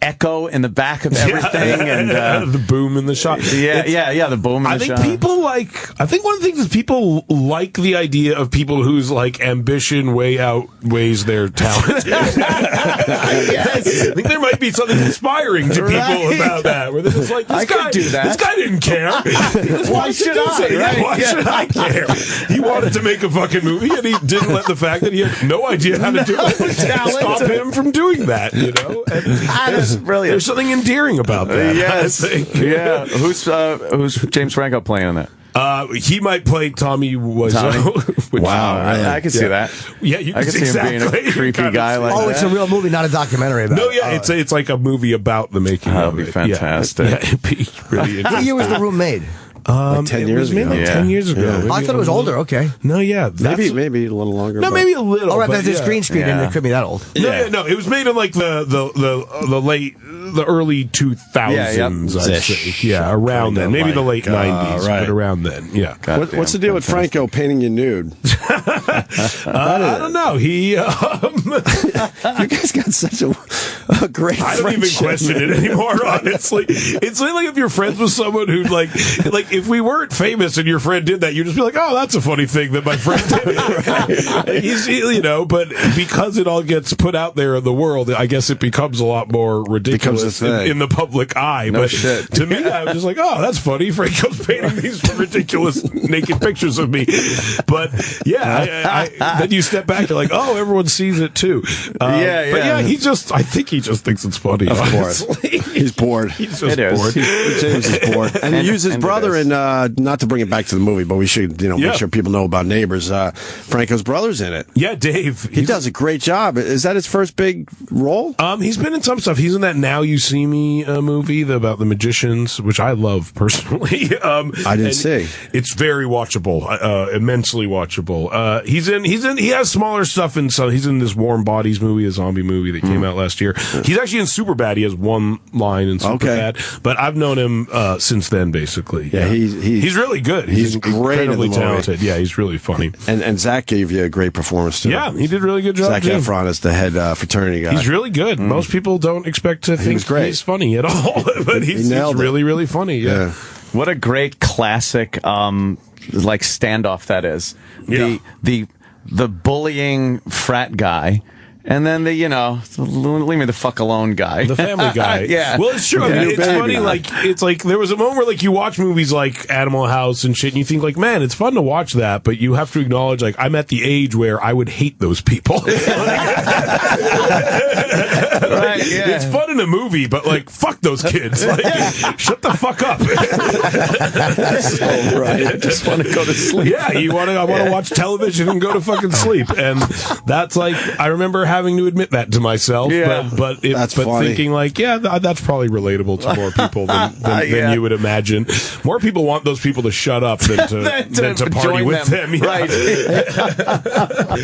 B: echo in the back of everything, and
C: the boom in the shot.
B: The boom in the shot.
C: I think one of the things is people like the idea of people whose like ambition way outweighs their talent.
B: Yes.
C: I think there might be something inspiring to people about that, where they're just like, this guy didn't care.
B: Why should I?
C: Why should I care? He wanted to make a fucking movie, and he didn't let the fact that he had no idea how to do it stop him from doing that. You know.
B: That's brilliant.
C: There's something endearing about that.
B: Yes. Yeah. Who's James Franco playing on that?
C: He might play Tommy Wiseau.
A: Wow.
B: I can see that.
C: Yeah, you
B: I can see him being a creepy guy like that.
D: It's a real movie, not a documentary about it.
C: It's like a movie about the making
B: That
C: of
B: would
C: it.
B: be fantastic.
C: Yeah, it'd be really interesting.
D: What year was The Room made?
A: Like 10 years ago.
C: Maybe 10 years ago.
A: Yeah.
C: Maybe
D: I thought it was older. Okay.
C: No,
A: Maybe a little longer.
C: No,
A: but-
C: maybe a little.
D: All right,
C: but
D: but there's green screen, and it could be that old.
C: No, it was made in like the early 2000s, I'd say. Yeah, around then. Maybe the late 90s, but around then. Yeah.
A: What's the deal with Franco painting you nude?
C: I don't know. He.
A: You guys got such a great.
C: I don't even question it anymore. Honestly, it's like if you're friends with someone who like if we weren't famous and your friend did that, you'd just be like, oh, that's a funny thing that my friend did. But because it all gets put out there in the world, I guess it becomes a lot more ridiculous in the public eye.
B: No
C: but
B: shit.
C: To me, I was just like, oh, that's funny. Franco's painting these ridiculous naked pictures of me. But then you step back, you're like, oh, everyone sees it too. But I think he just thinks it's funny.
A: Of course. He's bored.
C: He's just bored.
A: James is bored. And he used his brother in, not to bring it back to the movie, but we should, make sure people know about Neighbors. Franco's brother's in it.
C: Yeah, Dave.
A: He does a great job. Is that his first big role?
C: He's been in some stuff. He's in that Now You See Me movie about the magicians, which I love personally.
A: I didn't see.
C: It's very watchable, immensely watchable. He has smaller stuff in some. He's in this Warm Bodies movie, a zombie movie that came out last year. He's actually in Superbad. He has one line in Superbad, but I've known him since then, basically.
A: Yeah,
C: he's really good.
A: He's great,
C: incredibly talented. Yeah, he's really funny.
A: And Zach gave you a great performance too.
C: Yeah, he did a really good job.
A: Zach Efron is the head fraternity guy.
C: He's really good. Most people don't expect to think he's funny at all, but he's really, really funny. Yeah.
B: What a great classic, like standoff that is.
C: Yeah.
B: The bullying frat guy. And then leave me the fuck alone guy.
C: The family guy.
B: Yeah.
C: Well, it's true. I mean, it's funny. It's like there was a moment where you watch movies like Animal House and shit, and you think man, it's fun to watch that, but you have to acknowledge I'm at the age where I would hate those people.
B: Right, yeah.
C: It's fun in a movie, but fuck those kids. Shut the fuck up.
B: So right. I just want to go to sleep.
C: Yeah, I want to watch television and go to fucking sleep. And that's I remember having to admit that to myself.
B: Yeah.
C: But
A: funny.
C: thinking like, that's probably relatable to more people than you would imagine. More people want those people to shut up than to party
B: join
C: with them. Yeah.
B: Right.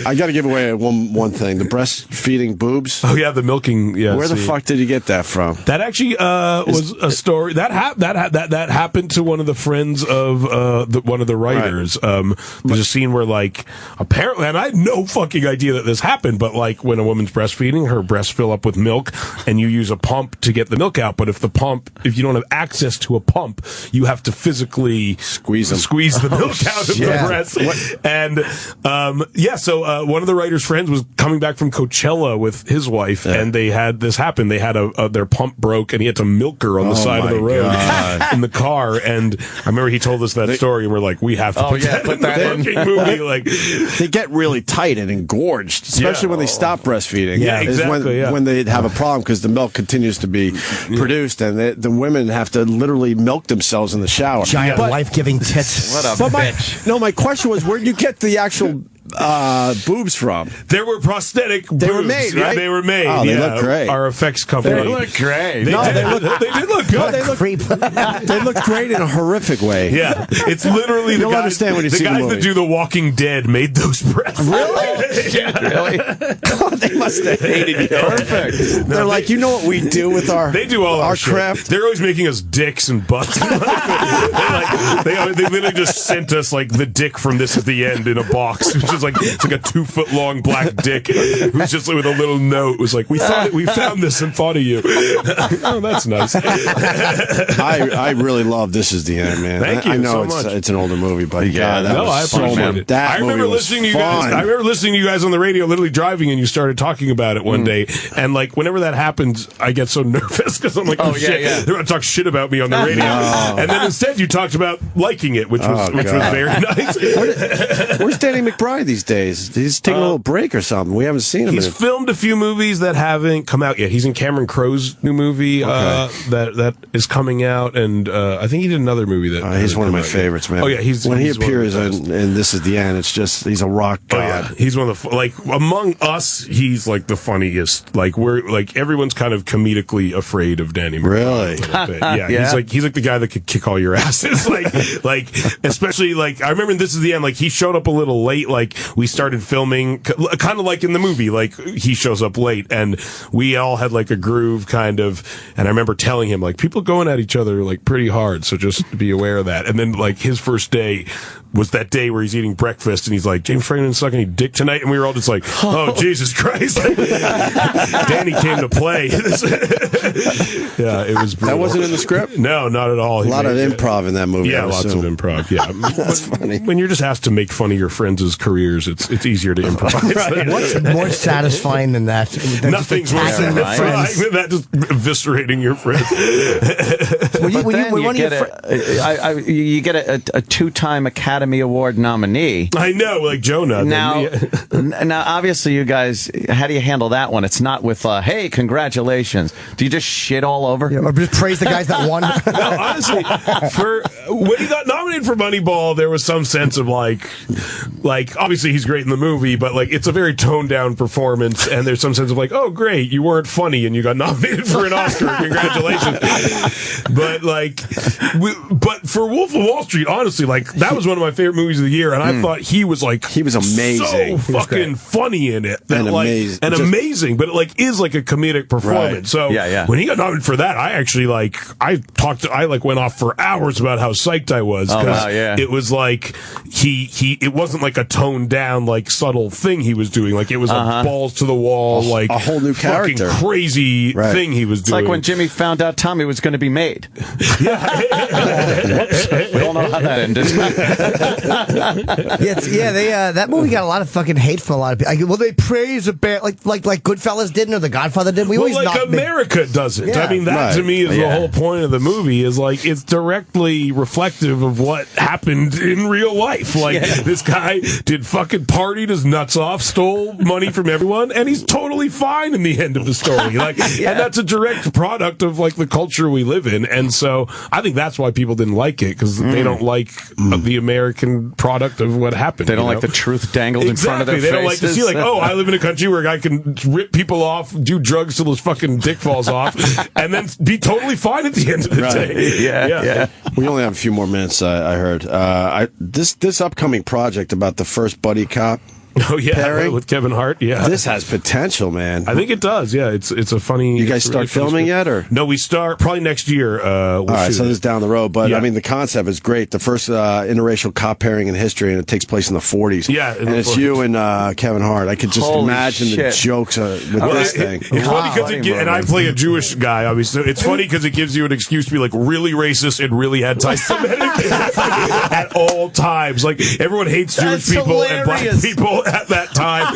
A: I got to give away one thing: the breastfeeding boobs.
C: Oh yeah, the milking. Yeah.
A: Where the fuck did you get that from?
C: That actually was a story that happened to one of the friends of one of the writers. Right. There's a scene where like apparently, and I had no fucking idea that this happened, but like when a woman's breastfeeding, her breasts fill up with milk, and you use a pump to get the milk out. But if you don't have access to a pump, you have to physically squeeze the milk out of the breast. And so one of the writer's friends was coming back from Coachella with his wife, and they had this happen. They had their pump broke, and he had to milk her on the side of the road in the car. And I remember he told us that story, and we're like, we have to put that in the movie. Like,
A: they get really tight and engorged, especially when they stop breastfeeding.
C: Yeah, exactly.
A: When they have a problem because the milk continues to be produced, and the women have to literally milk themselves in the shower.
D: Giant life-giving tits.
B: What a bitch.
A: My question was, where did you get the actual boobs from?
C: There were prosthetic boobs.
A: They were made, right?
C: Yeah, they were made.
A: Oh, they look great.
C: Our effects company.
B: They look great.
C: They did look good.
A: They look great in a horrific way.
C: Yeah, it's literally
A: You'll
C: the guys,
A: understand when you see the
C: guys
A: movie.
C: that do The Walking Dead made those breasts.
A: Really?
B: Yeah, really?
A: God, they must have hated you.
B: Perfect.
A: They're like, you know what we do with our
C: They do all our
A: craft?
C: shit. They're always making us dicks and butts. they literally just sent us like the dick from This Is the End in a box. It's just like it's like a 2-foot long black dick. It was just like with a little note. It was like we found this and thought of you. Oh, that's nice.
A: I really love This Is the End, man.
C: Thank you
A: I know
C: so much.
A: it's an older movie, but God, that was
C: I appreciate it.
A: That
C: I remember
A: movie was
C: listening to you guys.
A: fun.
C: I remember listening to you guys on the radio, literally driving, and you started talking about it one day. And like whenever that happens, I get so nervous because I'm like, oh shit, they're gonna talk shit about me on the radio. And then instead, you talked about liking it, which was very nice.
A: Where's Danny McBride these days? He's taking a little break or something. We haven't seen him.
C: He's filmed a few movies that haven't come out yet. He's in Cameron Crowe's new movie that is coming out, and I think he did another movie that.
A: He's one of my favorites, man.
C: Oh yeah,
A: when he appears in This Is the End, it's just he's a rock god.
C: Oh, yeah. He's one of the among us, he's like the funniest. Like we're like everyone's kind of comedically afraid of Danny McBride.
A: Really?
C: A little bit. Yeah, he's like the guy that could kick all your asses. like especially like I remember in This Is the End. Like he showed up a little late. Like we started filming, kind of like in the movie. Like he shows up late, and we all had like a groove kind of. And I remember telling him like people going at each other like pretty hard, so just be aware of that. And then like his first day was that day where he's eating breakfast, and he's like, James Franklin's sucking any dick tonight, and we were all just like, oh Jesus Christ. Danny came to play. Yeah, it was brutal.
A: That wasn't in the script?
C: No, not at all.
A: A lot of improv in that movie.
C: Yeah, lots of improv. Yeah.
A: That's funny.
C: When you're just asked to make fun of your friends' careers, it's easier to improvise.
D: Right. What's more satisfying than that?
C: Nothing's more satisfying than that, just eviscerating your friends.
B: You get a 2-time Academy Award nominee.
C: I know, like Jonah.
B: Now, obviously, you guys, how do you handle that one? It's not with, hey, congratulations. Do you just shit all over?
D: Yeah, or just praise the guys that won?
C: No, honestly, when he got nominated for Moneyball, there was some sense of like obviously he's great in the movie, but like it's a very toned down performance, and there's some sense of like, oh great, you weren't funny and you got nominated for an Oscar, congratulations. But but for Wolf of Wall Street, honestly, like that was one of my favorite movies of the year, and I thought he was
A: amazing,
C: so fucking funny in it,
A: and
C: amazing, but it like is like a comedic performance.
A: Right.
C: So when he got nominated for that, I actually I went off for hours about how psyched I was, because it was like it wasn't like a toned down like subtle thing he was doing, like it was a balls to the wall, like
A: a whole new character,
C: crazy thing he was doing.
B: It's like when Jimmy found out Tommy was going to be made. Whoops. We don't know how that ended.
D: That movie got a lot of fucking hate from a lot of people. Well, they praise a band like Goodfellas didn't, or The Godfather did.
C: America doesn't. I mean, that to me is the whole point of the movie. Is like it's directly reflective of what happened in real life. Like this guy did fucking partied his nuts off, stole money from everyone, and he's totally fine in the end of the story. Like, and that's a direct product of like the culture we live in. And so I think that's why people didn't like it, because they don't like the American product of what happened.
B: They don't like the truth dangled in front of their
C: faces. They
B: faces.
C: don't like to see like, oh, I live in a country where I can rip people off, do drugs till his fucking dick falls off, and then be totally fine at the end of the day.
B: Yeah.
A: We only have a few more minutes, I heard. This upcoming project about the first buddy cop
C: Oh yeah,
A: pairing
C: with Kevin Hart. Yeah,
A: this has potential, man.
C: I think it does. Yeah, it's a funny.
A: You guys start filming yet, or
C: no? We start probably next year.
A: All right, so this is down the road, but
C: Yeah.
A: I mean the concept is great. The first interracial cop pairing in history, and it takes place in the 40s.
C: Yeah,
A: and it's you and Kevin Hart. I could just
B: Holy
A: imagine the
B: shit.
A: jokes with this thing.
C: It's funny because and I play a Jewish guy, obviously. It's funny because it gives you an excuse to be like really racist and really anti-Semitic at all times. Like everyone hates Jewish
B: That's
C: people and black
B: hilarious.
C: people at that time,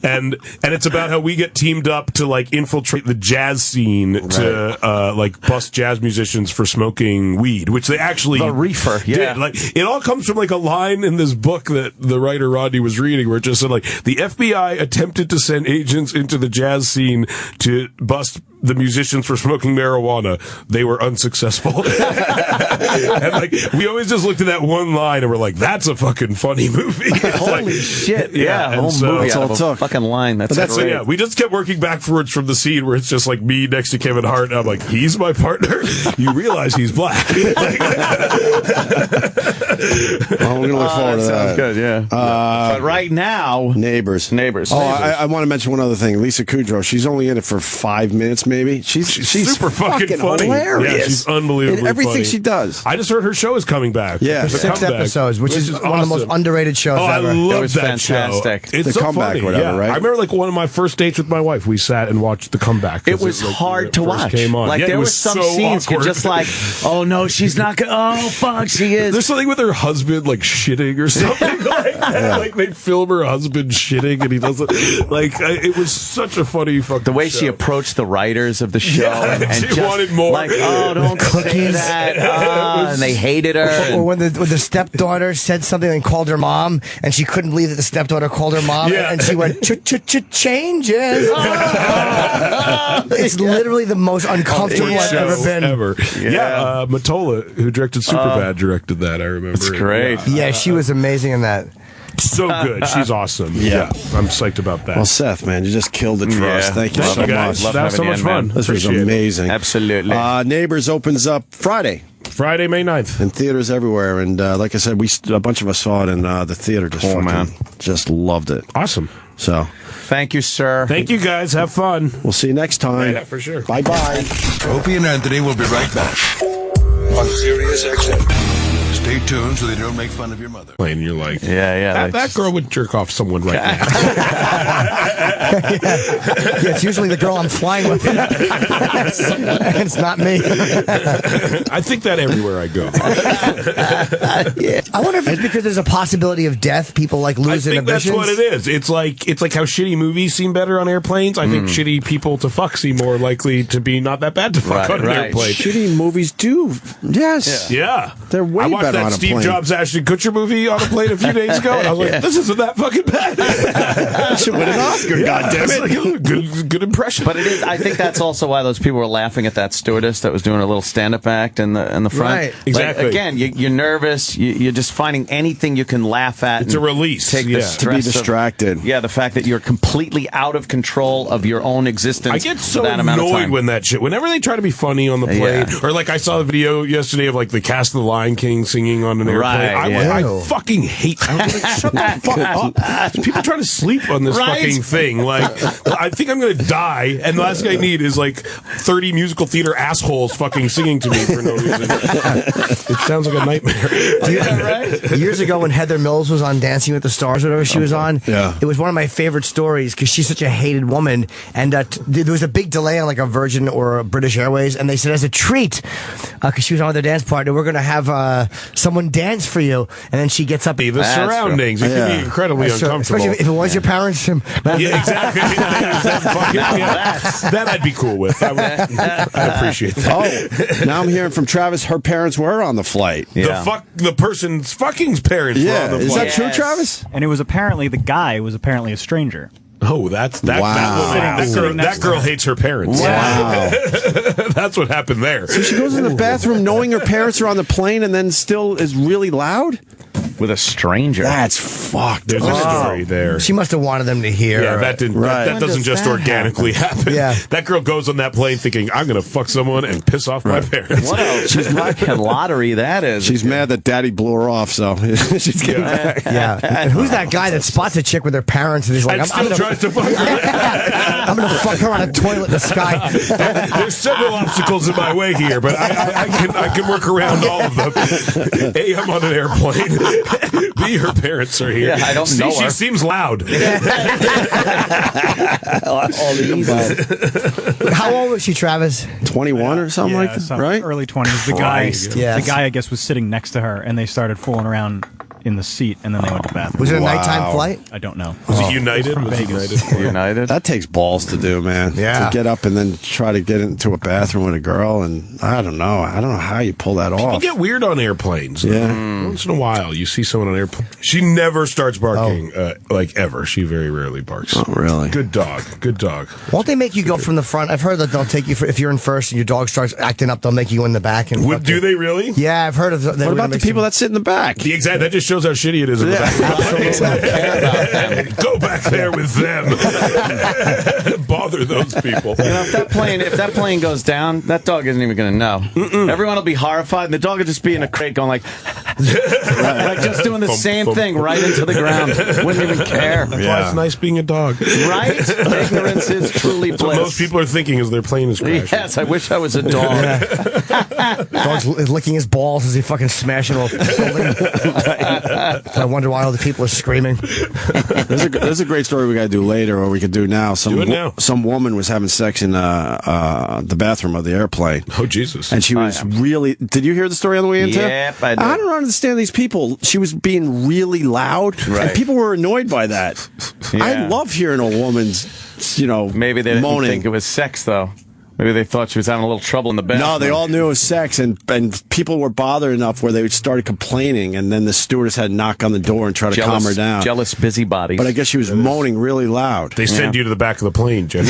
C: and it's about how we get teamed up to like infiltrate the jazz scene to like bust jazz musicians for smoking weed, which they actually
B: The reefer, yeah.
C: did. Like it all comes from like a line in this book that the writer Rodney was reading, where it just said like the FBI attempted to send agents into the jazz scene to bust the musicians for smoking marijuana. They were unsuccessful. And like we always just looked at that one line and we're like, that's a fucking funny movie.
B: Holy shit!
C: Yeah,
B: whole
C: and so-
B: movie
A: That's
B: out
A: all
B: of
A: it
B: a
A: took.
B: fucking line. That's
C: So
B: great.
C: yeah, we just kept working backwards from the scene where it's just like me next to Kevin Hart, and I'm like, he's my partner. You realize he's black.
A: Well, we're gonna look forward to
B: Sounds
A: that.
B: good. Yeah. But right now,
A: Neighbors.
B: Neighbors.
A: Oh, I want to mention one other thing. Lisa Kudrow. She's only in it for 5 minutes, maybe. She's
C: super fucking funny.
A: hilarious.
C: Yeah, she's unbelievably
A: in everything
C: funny.
A: she does.
C: I just heard her show is coming back.
A: Yeah.
C: The
D: 6
C: comeback,
D: episodes, which is one of the most
C: awesome.
D: underrated shows
C: Oh, I
D: ever.
C: love
B: It was
C: that
B: fantastic.
C: show. It's
A: The
C: so
A: comeback,
C: funny.
A: whatever,
C: yeah.
A: right?
C: I remember like one of my first dates with my wife. We sat and watched the comeback.
B: It was hard to watch.
C: Came on.
B: Like
C: Yeah, it
B: there
C: was
B: was some
C: so
B: scenes you're
C: awkward.
B: just like, oh no, she's not gonna. Oh fuck, she is.
C: There's something with her husband like shitting or something like they film her husband shitting and he doesn't it was such a funny fucking
B: The way
C: show.
B: she approached the writers of the show,
C: Yeah,
B: and
C: she
B: just
C: wanted more.
B: like, oh, don't say
D: Cookies.
B: that, and they hated her.
D: Or when the stepdaughter said something and called her mom, and she couldn't believe that the stepdaughter called her mom,
C: Yeah.
D: and she went changes. It's literally the most uncomfortable
C: Worst
D: I've ever
C: show
D: been.
C: ever. Yeah, Mottola, who directed Superbad, directed that. I remember.
B: It's great.
D: Yeah, she was amazing in that.
C: So good. She's awesome.
A: Yeah.
C: I'm psyched about that.
A: Well, Seth, man, you just killed it for
B: Yeah.
A: us. Thank you
C: Thank
A: so
C: you guys.
A: much.
B: Love
C: That was so
B: having
C: much
B: you in,
C: fun.
B: man.
A: This was
C: Appreciate it.
A: amazing.
B: Absolutely.
A: Neighbors opens up Friday
C: Friday, May 9th.
A: in theaters everywhere, and like I said, a bunch of us saw it in the theater. Just loved it.
C: Awesome.
A: So
B: Thank you, sir.
C: Thank you guys. Have fun.
A: we'll see you next time.
C: Yeah, for sure.
A: Bye bye.
G: Opie and Anthony will be right back on Sirius XM. Stay tuned so they don't make fun of your mother.
C: And you're like,
B: Yeah.
C: that girl would jerk off someone right now.
D: Yeah, it's usually the girl I'm flying with. It's not me.
C: I think that everywhere I go.
D: I wonder if it's because there's a possibility of death. People like
C: I
D: lose
C: think
D: inhibitions.
C: that's what it is. It's like how shitty movies seem better on airplanes. I think shitty people to fuck seem more likely to be not that bad to fuck on an airplane.
A: Shitty movies do. Yes.
C: Yeah.
A: They're way
C: I watched
A: better
C: that
A: on a
C: Steve
A: plane.
C: Jobs Ashton Kutcher movie on a plane a few days ago, and I was like, this isn't that fucking bad.
A: Should win an Oscar, goddammit.
C: Good impression.
B: But it is. I think that's also why those people were laughing at that stewardess that was doing a little stand-up act in the front.
D: Right.
B: Like,
C: Exactly.
B: again, you're nervous. You're just finding anything you can laugh at.
C: It's a
B: and
C: release,
B: Take
C: yeah.
B: the
C: To be
B: stress of-
A: distracted.
B: the fact that you're completely out of control of your own existence.
C: I get so
B: for that amount of
C: annoyed
B: time.
C: when that shit. Whenever they try to be funny on the plane,
B: Yeah.
C: or like I saw a video yesterday of like the cast of The Lion King singing on an airplane.
B: Right, yeah.
C: I fucking hate. I was like, shut the fuck up! There's people trying to sleep on this
B: Right?
C: fucking thing. Like, I think I'm gonna die, and the last thing I need is like 30 musical theater assholes fucking singing to me for no reason. It sounds like a nightmare.
D: Years ago, when Heather Mills was on Dancing with the Stars, whatever she was on,
A: Yeah.
D: it was one of my favorite stories because she's such a hated woman. And there was a big delay on like a Virgin or a British Airways, and they said as a treat, because she was on with their dance partner, we're going to have someone dance for you, and then she gets up.
C: The surroundings. It can be incredibly uncomfortable.
D: Especially if it was your parents.
C: Yeah, exactly. That I'd be cool with. I'd appreciate that.
A: Oh, now I'm hearing from Travis, her parents were on the flight.
C: Yeah. The person's fucking's parents were on the
A: Is
C: flight.
A: that true, Travis?
E: And it was apparently, the guy was apparently a stranger.
C: Oh, that
A: Wow.
C: that girl hates her parents.
A: Wow.
C: That's what happened there.
A: So she goes in the bathroom knowing her parents are on the plane and then still is really loud?
B: With a stranger.
A: That's fucked.
C: There's a story there.
D: She must have wanted them to hear.
C: Yeah, that didn't.
A: Right.
C: That doesn't just organically happen.
D: Yeah.
C: That girl goes on that plane thinking, "I'm going to fuck someone and piss off my parents."
B: What a fucking lottery that is.
A: She's mad that daddy blew her off, so she's getting back.
D: Yeah. And who's that guy that spots a chick with her parents and he's like,
C: And still tries to fuck her.
D: I'm going to fuck her on a toilet in the sky.
C: There's several obstacles in my way here, but I can work around all of them. A, I'm on an airplane. B, her parents are here.
B: Yeah, I don't know
C: She
B: her.
C: seems loud.
D: How old was she, Travis?
A: 21 or something like that,
E: some
A: right?
E: Early 20s.
D: Yes.
E: The guy, I guess, was sitting next to her, and they started fooling around in the seat, and then they went to the bathroom.
D: Was it a nighttime flight?
E: I don't know.
C: Was it United?
E: From
C: Was it
E: Vegas.
B: United.
A: That takes balls to do, man.
D: Yeah.
A: To get up and then try to get into a bathroom with a girl, and I don't know how you pull that
C: You
A: off.
C: get weird on airplanes.
A: Yeah.
C: Once in a while, you see someone on an airplane. She never starts barking, like ever. She very rarely barks.
A: Oh, really?
C: Good dog. Good dog.
D: Won't they make you go from the front? I've heard that they'll take you if you're in first and your dog starts acting up, they'll make you in the back. And
C: Do they really?
D: Yeah, I've heard of that.
A: What about the people that sit in the back?
C: The exact. That just shows how shitty it is in the back. Go back there with them. Bother those people.
B: You know, if that plane goes down, that dog isn't even going to know. Everyone will be horrified, and the dog will just be in a crate going like just doing the same thing right into the ground. Wouldn't even care.
C: That's why it's nice being a dog.
B: Right? Ignorance is truly
C: That's
B: bliss.
C: what most people are thinking as their plane is crashing.
B: Yes, I wish I was a dog.
D: Dog's licking his balls as he fucking smashing a building. I wonder why all the people are screaming.
A: There's a great story we got to do later, or we could do now.
C: Do it now.
A: Some woman was having sex in the bathroom of the airplane.
C: Oh, Jesus.
A: And she was really. Did you hear the story on the way in?
B: Yep, I did.
A: I don't understand these people. She was being really loud,
B: Right.
A: and people were annoyed by that.
B: Yeah.
A: I love hearing a woman's,
B: Maybe they didn't
A: moaning.
B: think it was sex, though. Maybe they thought she was having a little trouble in the bathroom.
A: No, they all knew it was sex, and people were bothered enough where they started complaining, and then the stewardess had to knock on the door and try to calm her down.
B: Jealous busybodies.
A: But I guess she was moaning really loud.
C: They send you to the back of the plane, Jeff.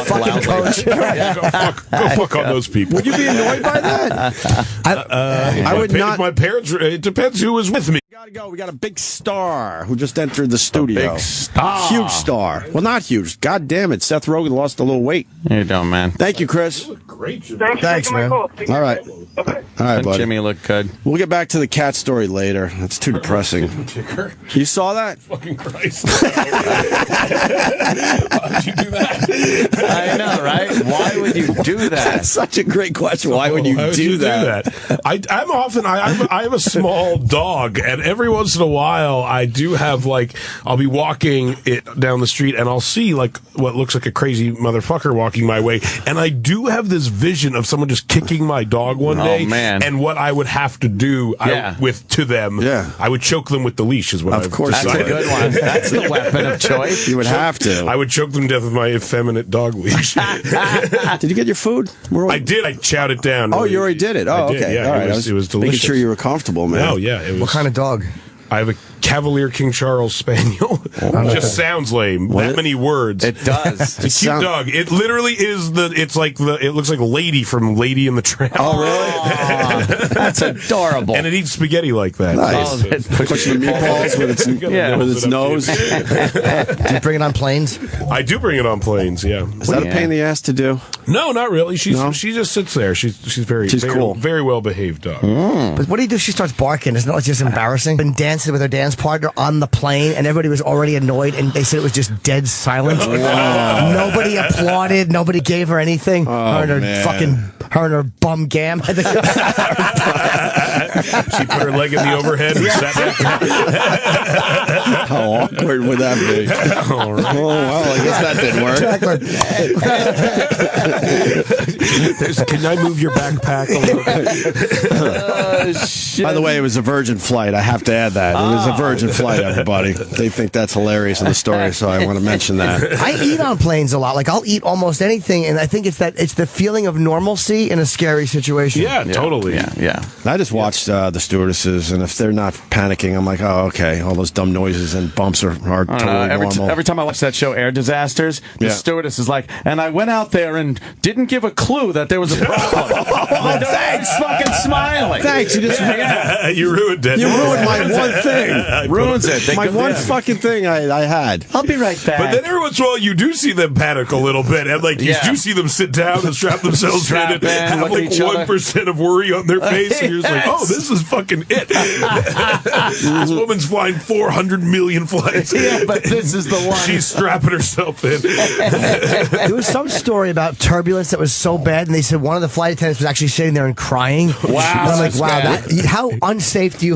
D: Fucking coach.
C: Go fuck on those people.
A: Would you be annoyed by that? I would not.
C: My parents. It depends who was with me.
A: Gotta go. We got a big star who just entered the studio.
B: big star.
A: Huge star. Well, not huge. God damn it. Seth Rogen lost a little weight.
B: You don't, man.
A: Thank you, Chris.
C: Great.
D: Thanks, man.
A: All right. All right, buddy.
B: Jimmy looked good.
A: We'll get back to the cat story later. That's too depressing. You saw that?
C: Fucking Christ. Why did you do that?
B: I know, right? Why would you do that?
A: That's such a great question. Why would you do that?
C: I have a small dog, and every once in a while, I do have I'll be walking down the street, and I'll see what looks like a crazy motherfucker walking my way, and I do have this vision of someone just kicking my dog one day,
B: man.
C: and what I would have to do to them.
A: Yeah.
C: I would choke them with the leash. Is what
A: Of course
B: That's a
A: Right.
B: good one. That's the weapon of choice.
A: You would have to.
C: I would choke them to death with my effeminate dog leash.
A: Did you get your food?
C: I did. I chowed it down.
A: Oh, you already did it. Oh,
C: I did,
A: okay.
C: Yeah,
A: All right.
C: it was delicious.
A: Making sure you were comfortable, man.
C: Oh, yeah. It was,
D: What kind of dog?
C: I have a Cavalier King Charles Spaniel. It just sounds lame. That many words.
B: It does.
C: It's a cute dog. It literally is it looks like Lady from Lady and the Tramp.
A: Oh, really?
B: Aw, that's adorable.
C: And it eats spaghetti like that.
A: Nice.
B: Oh, it
A: Pushing the meatballs with its,
B: Yeah.
A: with its nose. Is
D: Do you bring it on planes?
C: I do bring it on planes, yeah.
A: that a pain in the ass to do?
C: No, not really. She
A: No?
C: just sits there. She's very
A: She's cool.
C: very well behaved dog.
D: But what do you do if she starts barking? Isn't that just embarrassing? Been dancing with her dance dance partner on the plane, and everybody was already annoyed, and they said it was just dead silent. Nobody applauded. Nobody gave her anything. Her and her bum gam.
C: She put her leg in the overhead and sat back.
A: How awkward would that be?
C: All right.
A: Oh, well, I guess that didn't work.
C: Can I move your backpack a little bit?
A: By the way, it was a Virgin flight. I have to add that. It was a Virgin flight, everybody. They think that's hilarious in the story, so I want to mention that.
D: I eat on planes a lot. Like, I'll eat almost anything, and I think it's the feeling of normalcy in a scary situation.
C: Yeah, totally.
B: Yeah.
A: I just watched the stewardesses, and if they're not panicking, I'm like, oh, okay. All those dumb noises and bumps are totally normal.
B: Every time I watch that show, Air Disasters, the stewardess is like, and I went out there and didn't give a clue that there was a problem. Thanks, fucking smiling.
A: Thanks, you just
C: You ruined it.
A: you ruined my one thing.
B: Ruins it.
A: My one fucking thing I had.
D: I'll be right back.
C: But then every once in a while, you do see them panic a little bit, and like you do see them sit down and strap themselves in and have
B: look
C: like
B: at each other.
C: 1% of worry on their face, and you're just like, oh, this is fucking it. This woman's flying 400 million flights.
B: Yeah, but this is the one.
C: She's strapping herself in.
D: There was some story about turbulence that was so bad, and they said one of the flight attendants was actually sitting there and crying.
B: Wow,
D: And I'm like,
B: that's
D: wow,
B: bad.
D: how unsafe do you